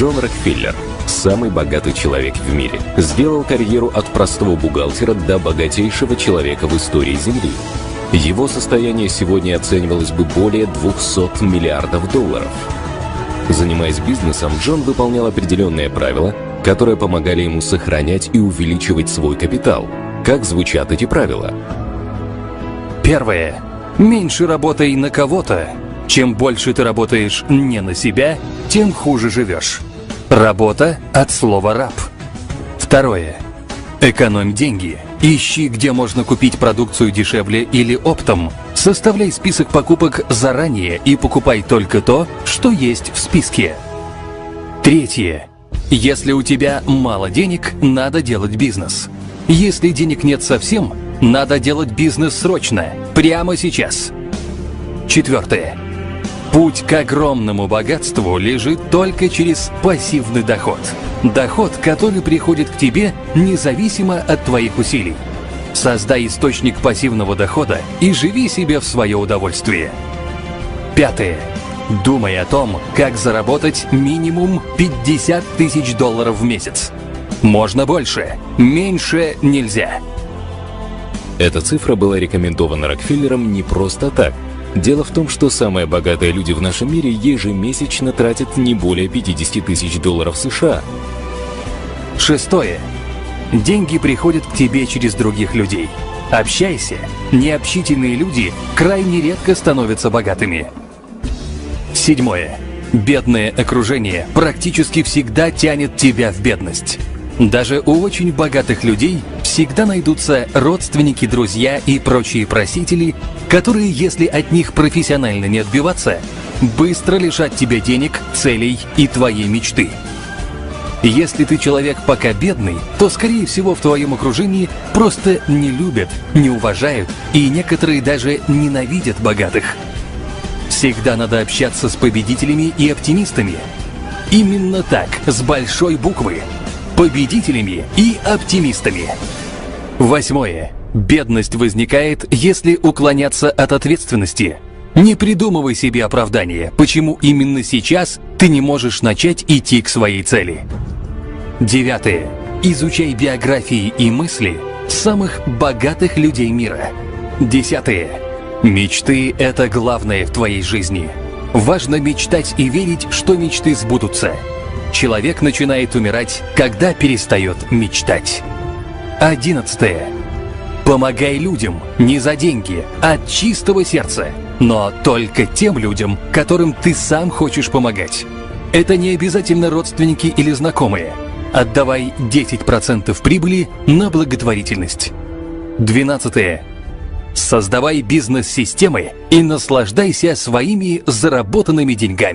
Джон Рокфеллер, самый богатый человек в мире, сделал карьеру от простого бухгалтера до богатейшего человека в истории Земли. Его состояние сегодня оценивалось бы более 200 миллиардов долларов. Занимаясь бизнесом, Джон выполнял определенные правила, которые помогали ему сохранять и увеличивать свой капитал. Как звучат эти правила? Первое. Меньше работай на кого-то. Чем больше ты работаешь не на себя, тем хуже живешь. Работа от слова «раб». Второе. Экономь деньги. Ищи, где можно купить продукцию дешевле или оптом. Составляй список покупок заранее и покупай только то, что есть в списке. Третье. Если у тебя мало денег, надо делать бизнес. Если денег нет совсем, надо делать бизнес срочно, прямо сейчас. Четвертое. Путь к огромному богатству лежит только через пассивный доход. Доход, который приходит к тебе независимо от твоих усилий. Создай источник пассивного дохода и живи себе в свое удовольствие. Пятое. Думай о том, как заработать минимум 50 тысяч долларов в месяц. Можно больше, меньше нельзя. Эта цифра была рекомендована Рокфеллером не просто так. Дело в том, что самые богатые люди в нашем мире ежемесячно тратят не более 50 тысяч долларов США. Шестое. Деньги приходят к тебе через других людей. Общайся. Необщительные люди крайне редко становятся богатыми. Седьмое. Бедное окружение практически всегда тянет тебя в бедность. Даже у очень богатых людей всегда найдутся родственники, друзья и прочие просители, которые, если от них профессионально не отбиваться, быстро лишат тебя денег, целей и твоей мечты. Если ты человек пока бедный, то, скорее всего, в твоем окружении просто не любят, не уважают и некоторые даже ненавидят богатых. Всегда надо общаться с победителями и оптимистами. Именно так, с большой буквы. Победителями и оптимистами. Восьмое. Бедность возникает, если уклоняться от ответственности. Не придумывай себе оправдания, почему именно сейчас ты не можешь начать идти к своей цели. Девятое. Изучай биографии и мысли самых богатых людей мира. Десятое. Мечты – это главное в твоей жизни. Важно мечтать и верить, что мечты сбудутся. Человек начинает умирать, когда перестает мечтать. 11. Помогай людям не за деньги, а от чистого сердца, но только тем людям, которым ты сам хочешь помогать. Это не обязательно родственники или знакомые. Отдавай 10% прибыли на благотворительность. 12. Создавай бизнес-системы и наслаждайся своими заработанными деньгами.